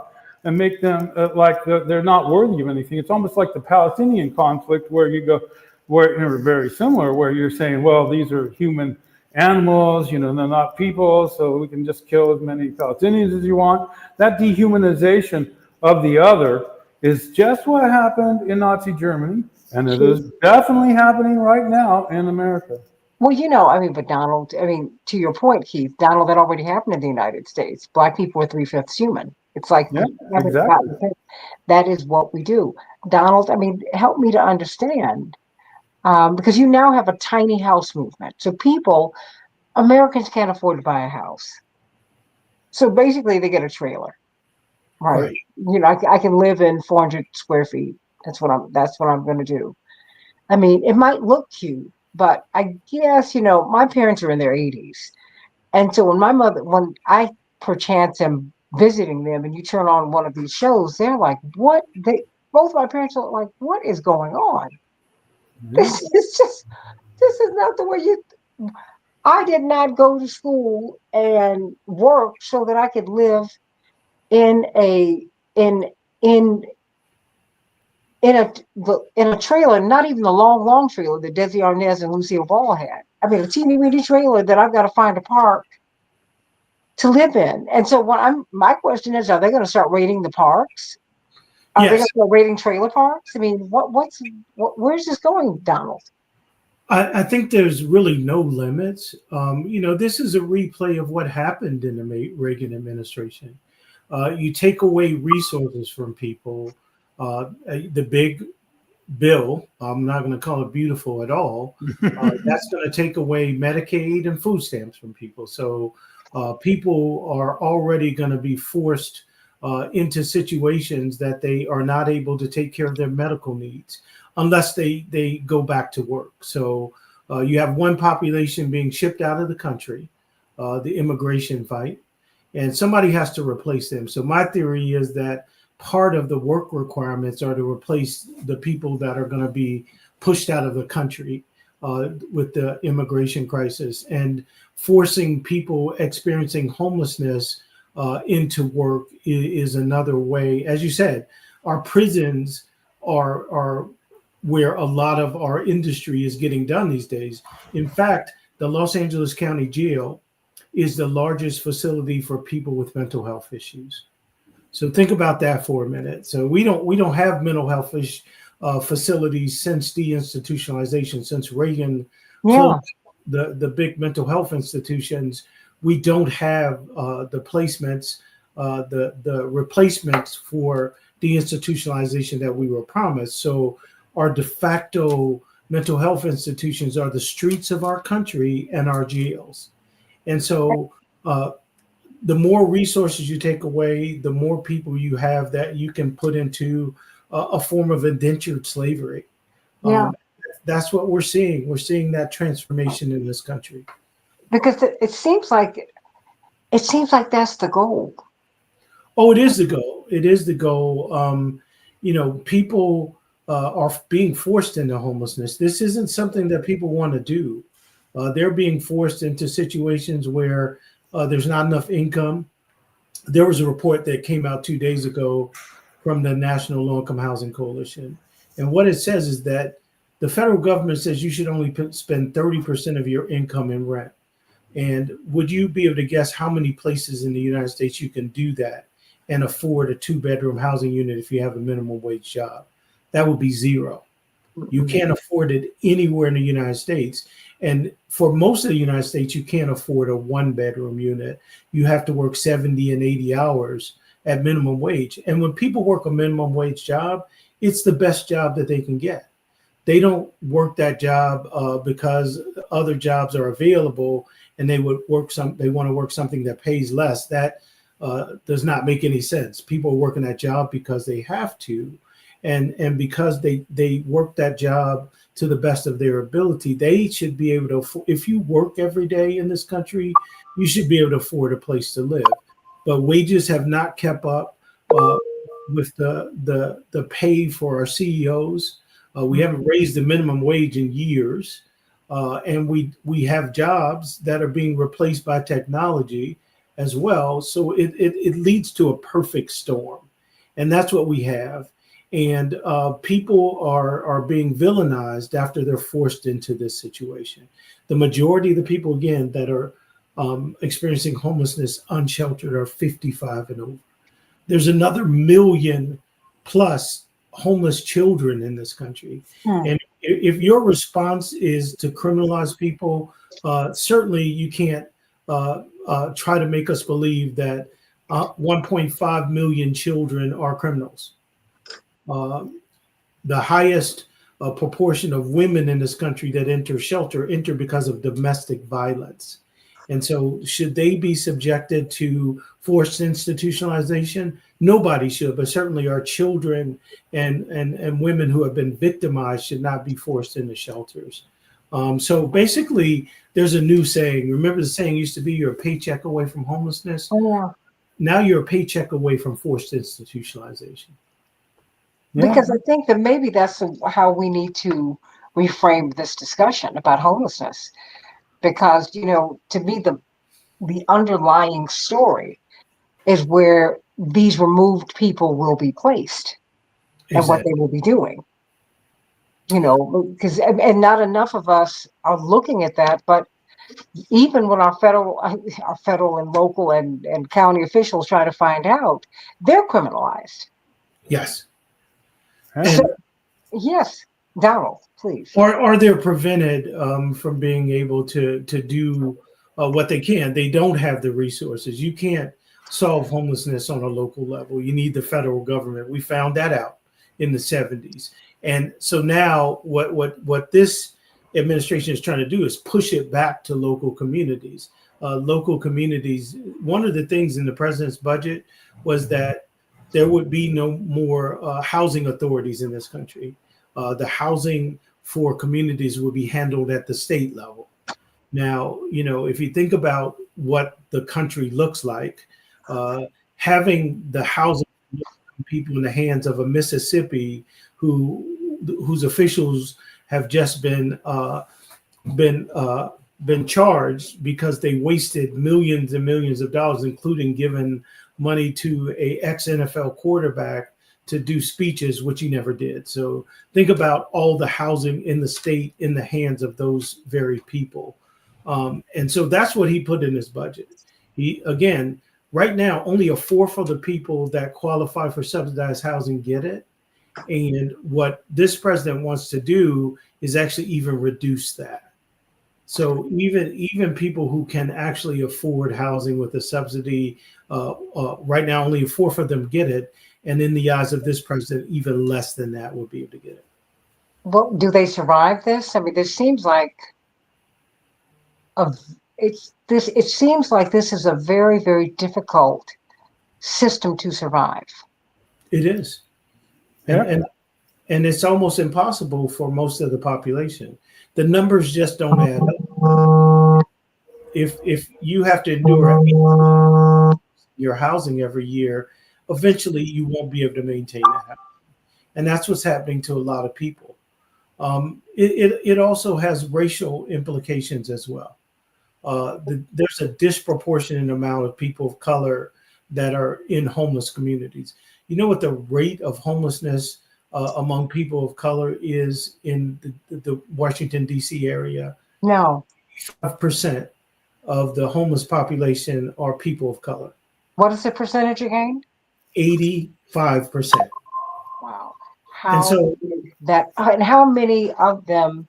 [SPEAKER 2] and make them they're not worthy of anything, it's almost like the Palestinian conflict, where you go, where they're very similar, where you're saying, well, these are human animals, they're not people, so we can just kill as many Palestinians as you want. That dehumanization of the other is just what happened in Nazi Germany, and it is definitely happening right now in America.
[SPEAKER 1] Well, I mean, but Donald, I mean, to your point, Keith, Donald, that already happened in the United States. Black people are 3/5 human. It's like
[SPEAKER 2] Yeah,
[SPEAKER 1] we haven't
[SPEAKER 2] exactly.
[SPEAKER 1] gotten it. That is what we do. Donald, I mean, help me to understand, because you now have a tiny house movement. So Americans can't afford to buy a house. So basically, they get a trailer, right?
[SPEAKER 3] Right.
[SPEAKER 1] I can live in 400 square feet. That's what I'm going to do. I mean, it might look cute, but I guess, my parents are in their 80s. And so when I perchance am visiting them and you turn on one of these shows, they're like, what? Both my parents are like, what is going on?
[SPEAKER 2] Yeah.
[SPEAKER 1] This is not the way I did not go to school and work so that I could live in a, in, in, in a trailer, not even the long trailer that Desi Arnaz and Lucille Ball had. I mean, a teeny weeny trailer that I've got to find a park to live in. And so my question is, are they going to start raiding the parks? Are they going
[SPEAKER 3] Yes.
[SPEAKER 1] to start raiding trailer parks? I mean, where's this going, Donald?
[SPEAKER 3] I think there's really no limits. This is a replay of what happened in the Reagan administration. You take away resources from people. The big bill, I'm not going to call it beautiful at all. That's going to take away Medicaid and food stamps from people. So people are already going to be forced into situations that they are not able to take care of their medical needs unless they go back to work. So you have one population being shipped out of the country, the immigration fight, and somebody has to replace them. So my theory is that part of the work requirements are to replace the people that are going to be pushed out of the country with the immigration crisis, and forcing people experiencing homelessness into work is another way. As you said, our prisons are where a lot of our industry is getting done these days. In fact, the Los Angeles County Jail is the largest facility for people with mental health issues. So think about that for a minute. So we don't have mental health facilities since deinstitutionalization, since Reagan
[SPEAKER 1] Yeah.
[SPEAKER 3] closed the big mental health institutions. We don't have the placements, the replacements for deinstitutionalization that we were promised. So our de facto mental health institutions are the streets of our country and our jails. And so the more resources you take away, the more people you have that you can put into a form of indentured slavery.
[SPEAKER 1] Yeah.
[SPEAKER 3] That's what we're seeing. We're seeing that transformation in this country.
[SPEAKER 1] Because it seems like that's the goal.
[SPEAKER 3] Oh, it is the goal. It is the goal. People are being forced into homelessness. This isn't something that people want to do. They're being forced into situations where there's not enough income. there was a report that came out 2 days ago from the National Low Income Housing Coalition. And what it says is that the federal government says you should only spend 30% of your income in rent. And would you be able to guess how many places in the United States you can do that and afford a 2-bedroom housing unit if you have a minimum wage job? That would be zero. You can't afford it anywhere in the United States. And for most of the United States, you can't afford a 1-bedroom unit. You have to work 70 and 80 hours at minimum wage. And when people work a minimum wage job, it's the best job that they can get. They don't work that job because other jobs are available and they want to work something that pays less. That does not make any sense. People are working that job because they have to. And because they work that job to the best of their ability, they should be able to, if you work every day in this country, you should be able to afford a place to live. But wages have not kept up with the pay for our CEOs. We haven't raised the minimum wage in years. And we have jobs that are being replaced by technology as well. So it leads to a perfect storm. And that's what we have. And people are being villainized after they're forced into this situation. The majority of the people, again, that are experiencing homelessness unsheltered are 55 and over. There's another million plus homeless children in this country. And if your response is to criminalize people, certainly you can't try to make us believe that 1.5 million children are criminals. The highest proportion of women in this country that enter shelter enter because of domestic violence. And so should they be subjected to forced institutionalization? Nobody should, but certainly our children and women who have been victimized should not be forced into shelters. So basically, there's a new saying. Remember the saying used to be you're a paycheck away from homelessness?
[SPEAKER 1] Oh, yeah.
[SPEAKER 3] Now you're a paycheck away from forced institutionalization.
[SPEAKER 2] Yeah.
[SPEAKER 1] Because I think that maybe that's how we need to reframe this discussion about homelessness. Because, to me, the underlying story is where these removed people will be placed and what they will be doing. Because and not enough of us are looking at that. But even when our federal and local and county officials try to find out, they're criminalized.
[SPEAKER 3] Yes.
[SPEAKER 1] So, yes, Donald, please.
[SPEAKER 3] Or they're prevented from being able to do what they can. They don't have the resources. You can't solve homelessness on a local level. You need the federal government. We found that out in the 70s. And so now what this administration is trying to do is push it back to local communities. Local communities, one of the things in the president's budget was that there would be no more housing authorities in this country. The housing for communities would be handled at the state level. Now, if you think about what the country looks like, having the housing people in the hands of a Mississippi whose officials have just been charged because they wasted millions and millions of dollars, including giving money to a ex-NFL quarterback to do speeches, which he never did. So think about all the housing in the state in the hands of those very people. And so that's what he put in his budget. Again, right now, only a fourth of the people that qualify for subsidized housing get it. And what this president wants to do is actually even reduce that. So even people who can actually afford housing with a subsidy, right now only a fourth of them get it. And in the eyes of this president, even less than that will be able to get it.
[SPEAKER 1] Well, do they survive this? I mean, this seems like it seems like this is a very, very difficult system to survive.
[SPEAKER 3] It is. And it's almost impossible for most of the population. The numbers just don't add up. If you have to endure your housing every year, eventually you won't be able to maintain that housing. And that's what's happening to a lot of people. It also has racial implications as well. There's a disproportionate amount of people of color that are in homeless communities. You know what the rate of homelessness among people of color is in the Washington, D.C. area?
[SPEAKER 1] No.
[SPEAKER 3] 5% of the homeless population are people of color.
[SPEAKER 1] What is the percentage again?
[SPEAKER 3] 85%.
[SPEAKER 1] Wow.
[SPEAKER 3] And
[SPEAKER 1] How
[SPEAKER 3] so,
[SPEAKER 1] and how many of them,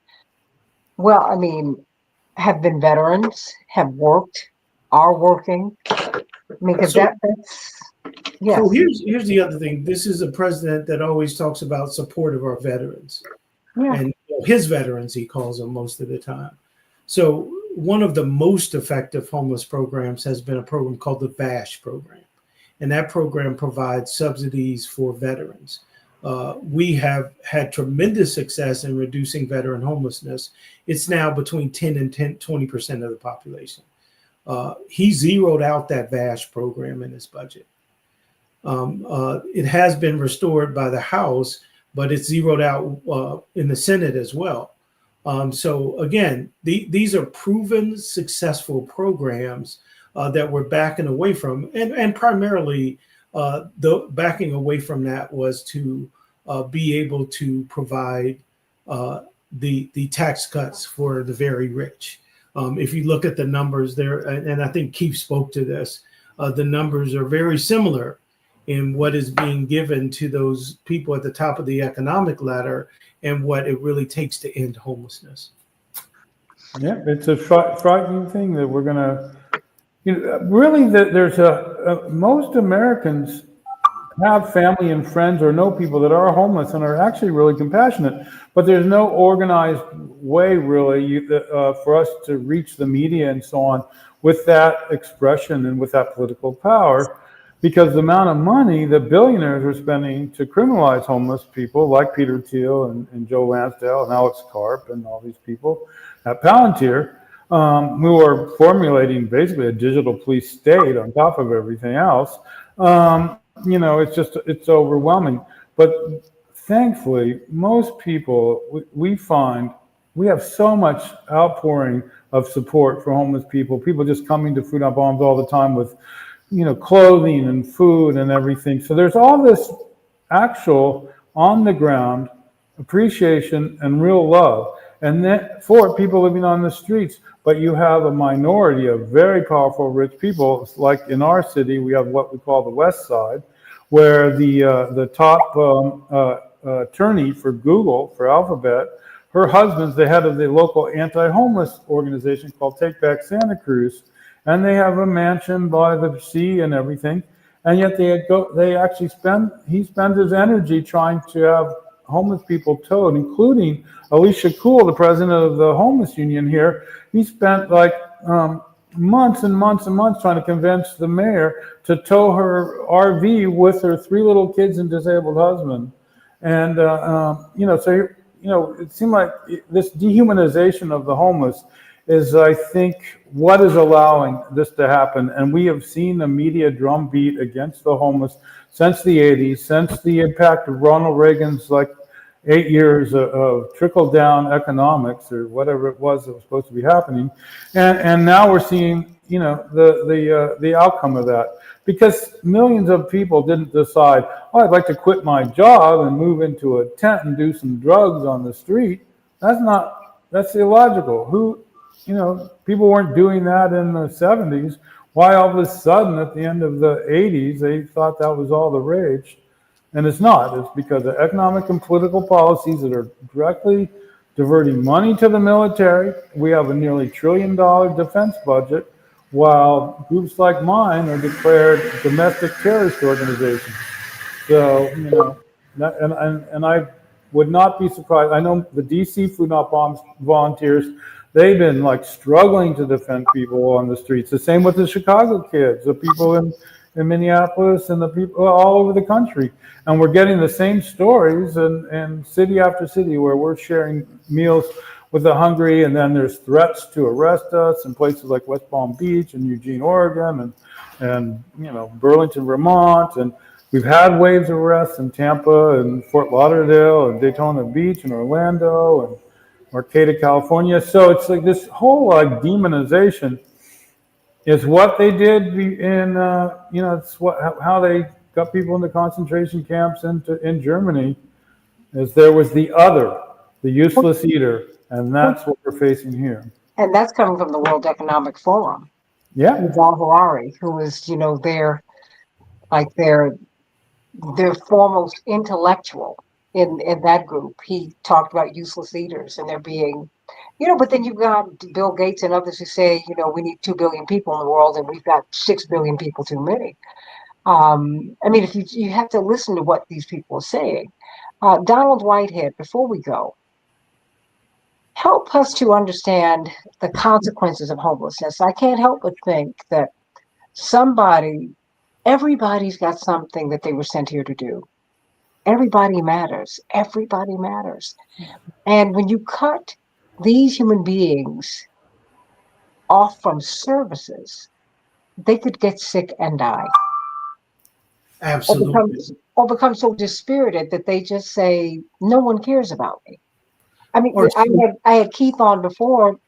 [SPEAKER 1] well, I mean, have been veterans, have worked, are working? I mean, because
[SPEAKER 3] so,
[SPEAKER 1] that's,
[SPEAKER 3] so
[SPEAKER 1] yes.
[SPEAKER 3] here's the other thing. This is a president that always talks about support of our veterans.
[SPEAKER 1] Yeah.
[SPEAKER 3] And his veterans, he calls them most of the time. So one of the most effective homeless programs has been a program called the VASH program. And that program provides subsidies for veterans. We have had tremendous success in reducing veteran homelessness. It's now between 10 and 20% of the population. He zeroed out that VASH program in his budget. It has been restored by the House, but it's zeroed out in the Senate as well. So again, these are proven successful programs that we're backing away from, and primarily the backing away from that was to be able to provide the tax cuts for the very rich. If you look at the numbers there, and I think Keith spoke to this, the numbers are very similar in what is being given to those people at the top of the economic ladder and what it really takes to end homelessness.
[SPEAKER 2] Yeah, it's a frightening thing that we're going to, really that there's most Americans have family and friends or know people that are homeless and are actually really compassionate, but there's no organized way really for us to reach the media and so on with that expression and with that political power, because the amount of money that billionaires are spending to criminalize homeless people like Peter Thiel and Joe Lansdale and Alex Karp and all these people at Palantir, who are formulating basically a digital police state on top of everything else. It's overwhelming. But thankfully, most people, we find we have so much outpouring of support for homeless people just coming to Food Not Bombs all the time with, clothing and food and everything. So there's all this actual on the ground appreciation and real love. And then for people living on the streets, but you have a minority of very powerful, rich people. Like in our city, we have what we call the West Side, where the top attorney for Google, for Alphabet, her husband's the head of the local anti-homeless organization called Take Back Santa Cruz, and they have a mansion by the sea and everything. And yet he spends his energy trying to have homeless people towed, including Alicia Cool, the president of the homeless union here. He spent months and months and months trying to convince the mayor to tow her RV with her 3 little kids and disabled husband. And, it seemed like this dehumanization of the homeless is, I think, what is allowing this to happen. And we have seen the media drumbeat against the homeless since the 80s, since the impact of Ronald Reagan's 8 years of trickle-down economics or whatever it was that was supposed to be happening, and now we're seeing the outcome of that, because millions of people didn't decide, I'd like to quit my job and move into a tent and do some drugs on the street. That's illogical. People weren't doing that in the 70s. Why all of a sudden at the end of the 80s they thought that was all the rage? And it's not. It's because of economic and political policies that are directly diverting money to the military. We have a nearly $1 trillion defense budget, while groups like mine are declared domestic terrorist organizations. So, and I would not be surprised. I know the DC Food Not Bombs volunteers, they've been struggling to defend people on the streets. The same with the Chicago kids, the people in Minneapolis, and the people all over the country. And we're getting the same stories in city after city where we're sharing meals with the hungry, and then there's threats to arrest us in places like West Palm Beach and Eugene, Oregon, and Burlington, Vermont, and we've had waves of arrests in Tampa and Fort Lauderdale and Daytona Beach and Orlando and Arcata, California. So it's like this whole demonization It's what they did in, it's how they got people into concentration camps in Germany, is there was the other, the useless eater, and that's what we're facing here.
[SPEAKER 1] And that's coming from the World Economic Forum.
[SPEAKER 2] Yeah,
[SPEAKER 1] Yuval Harari, who is, like their foremost intellectual in that group. He talked about useless eaters and there being, but then you've got Bill Gates and others who say, we need 2 billion people in the world and we've got 6 billion people too many. I mean, if you have to listen to what these people are saying. Donald Whitehead, before we go, help us to understand the consequences of homelessness. I can't help but think that everybody's got something that they were sent here to do. Everybody matters. Everybody matters. And when you cut these human beings off from services, they could get sick and die.
[SPEAKER 3] Absolutely.
[SPEAKER 1] Or become so dispirited that they just say, no one cares about me. I mean,
[SPEAKER 3] Or
[SPEAKER 1] I had Keith on before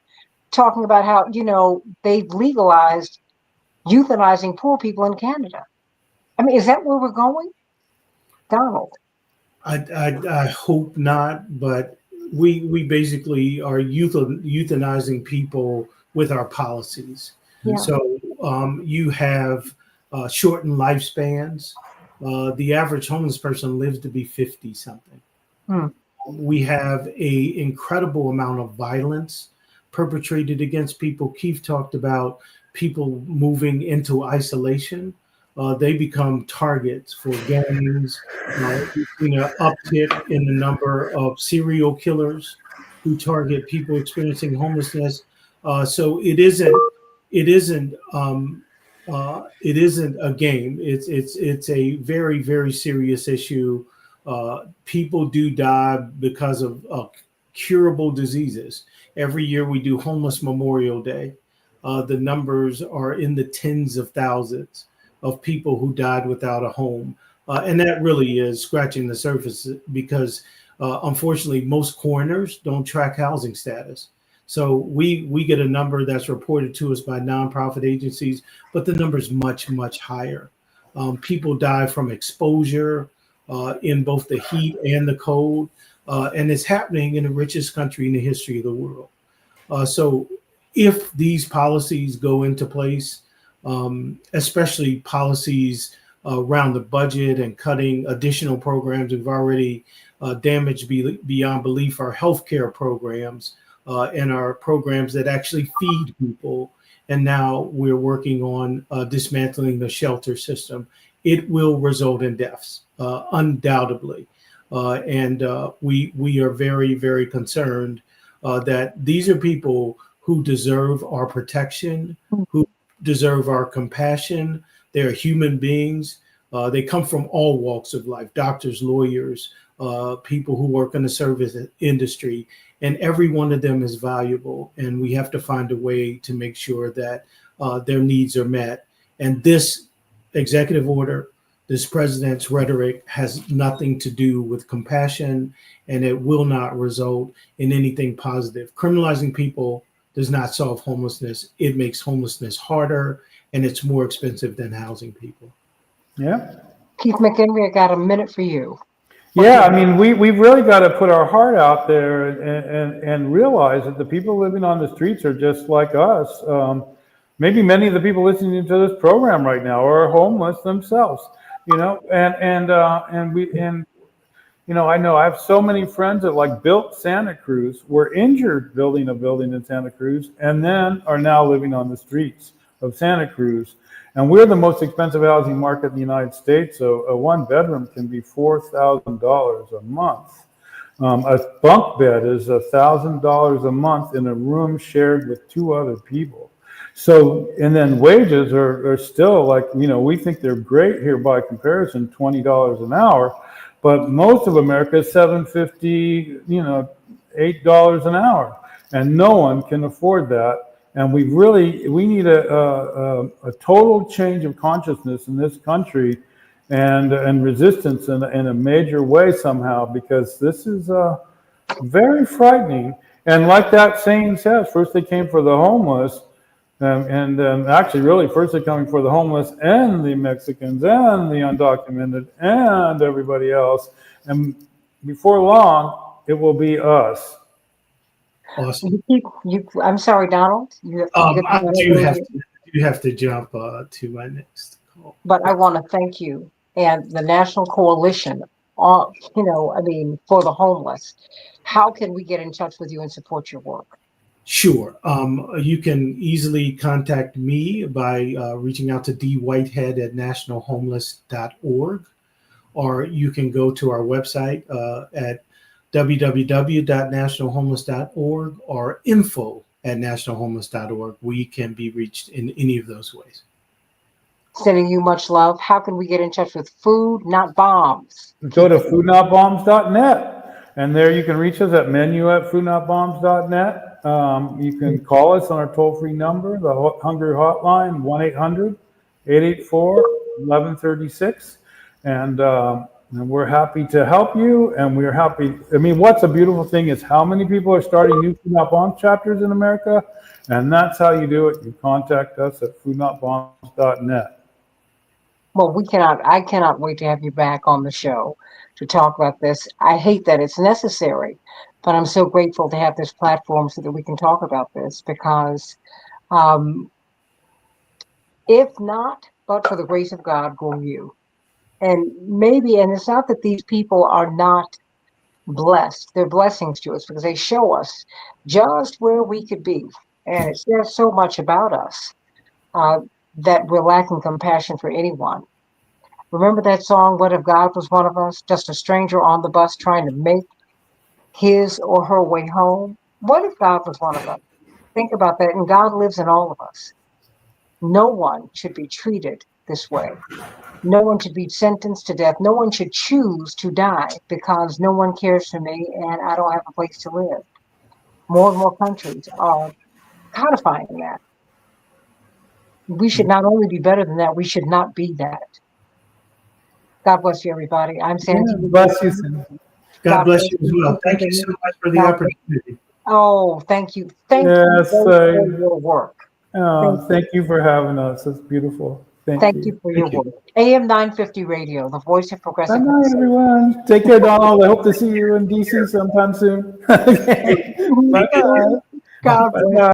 [SPEAKER 1] talking about how, they've legalized euthanizing poor people in Canada. I mean, is that where we're going? Donald.
[SPEAKER 3] I hope not, but we basically are euthanizing people with our policies.
[SPEAKER 1] Yeah.
[SPEAKER 3] So you have shortened lifespans. The average homeless person lives to be 50 something.
[SPEAKER 1] Hmm.
[SPEAKER 3] We have a incredible amount of violence perpetrated against people. Keith talked about people moving into isolation. They become targets for gangs. We've seen an uptick in the number of serial killers who target people experiencing homelessness. So it isn't a game. It's a very, very serious issue. People do die because of curable diseases. Every year we do Homeless Memorial Day. The numbers are in the tens of thousands of people who died without a home. And that really is scratching the surface because unfortunately, most coroners don't track housing status. So we get a number that's reported to us by nonprofit agencies, but the number is much, much higher. People die from exposure in both the heat and the cold, and it's happening in the richest country in the history of the world. So if these policies go into place, especially policies around the budget and cutting additional programs, we've already damaged beyond belief our healthcare programs and our programs that actually feed people. And now we're working on dismantling the shelter system. It will result in deaths, undoubtedly. And we are very, very concerned that these are people who deserve our protection, who deserve our compassion. They're human beings. They come from all walks of life, doctors, lawyers, people who work in the service industry, and every one of them is valuable. And we have to find a way to make sure that their needs are met. And this executive order, this president's rhetoric has nothing to do with compassion, and it will not result in anything positive. Criminalizing people does not solve homelessness. It makes homelessness harder, and it's more expensive than housing people.
[SPEAKER 2] yeah.
[SPEAKER 1] Keith McHenry, I got a minute for you.
[SPEAKER 2] Yeah, I mean, we've really got to put our heart out there and realize that the people living on the streets are just like us. Maybe many of the people listening to this program right now are homeless themselves, I know I have so many friends that like built Santa Cruz, were injured building a building in Santa Cruz, and then are now living on the streets of Santa Cruz. And we're the most expensive housing market in the United States. So a one bedroom can be $4,000 a month. A bunk bed is $1,000 a month in a room shared with 2 other people. So, and then wages are still like, we think they're great here by comparison, $20 an hour, but most of America is $7.50, $8 an hour, and no one can afford that. And we need a total change of consciousness in this country, and resistance in a major way somehow, because this is very frightening. And like that saying says, first they came for the homeless, Actually, really, first they're coming for the homeless and the Mexicans and the undocumented and everybody else. And before long, it will be us.
[SPEAKER 3] Awesome.
[SPEAKER 1] I'm sorry, Donald.
[SPEAKER 3] You have to jump to my next call.
[SPEAKER 1] But I want to thank you and the National Coalition, for the homeless. How can we get in touch with you and support your work?
[SPEAKER 3] Sure. You can easily contact me by reaching out to dwitehead at nationalhomeless.org, or you can go to our website at www.nationalhomeless.org or info@nationalhomeless.org. We can be reached in any of those ways.
[SPEAKER 1] Sending you much love. How can we get in touch with Food Not Bombs?
[SPEAKER 2] Go to foodnotbombs.net, and there you can reach us at menu@foodnotbombs.net. You can call us on our toll-free number, the Hunger Hotline, 1-800-884-1136. And we're happy to help you, and we're happy. I mean, what's a beautiful thing is how many people are starting new Food Not Bombs chapters in America, and that's how you do it. You contact us at foodnotbombs.net.
[SPEAKER 1] Well, I cannot wait to have you back on the show to talk about this. I hate that it's necessary, but I'm so grateful to have this platform so that we can talk about this because if not, but for the grace of God, go you. And it's not that these people are not blessed. They're blessings to us because they show us just where we could be. And it says so much about us. That we're lacking compassion for anyone. Remember that song, What If God Was One of Us? Just a stranger on the bus trying to make his or her way home. What if God was one of us? Think about that. And God lives in all of us. No one should be treated this way. No one should be sentenced to death. No one should choose to die because no one cares for me and I don't have a place to live. More and more countries are codifying that. We should not only be better than that, we should not be that. God bless you, everybody. I'm Santita.
[SPEAKER 2] Yeah, bless you.
[SPEAKER 3] God bless you as well. Thank you so much for the opportunity.
[SPEAKER 1] Oh, thank you. Thank you for your work.
[SPEAKER 2] Thank you for having us. It's beautiful.
[SPEAKER 1] Thank you for your work. AM 950 Radio, the voice of progressive.
[SPEAKER 2] Good night, everyone. Take care, Donald. I hope to see you in DC sometime soon. Okay. Bye-bye.
[SPEAKER 1] God bless.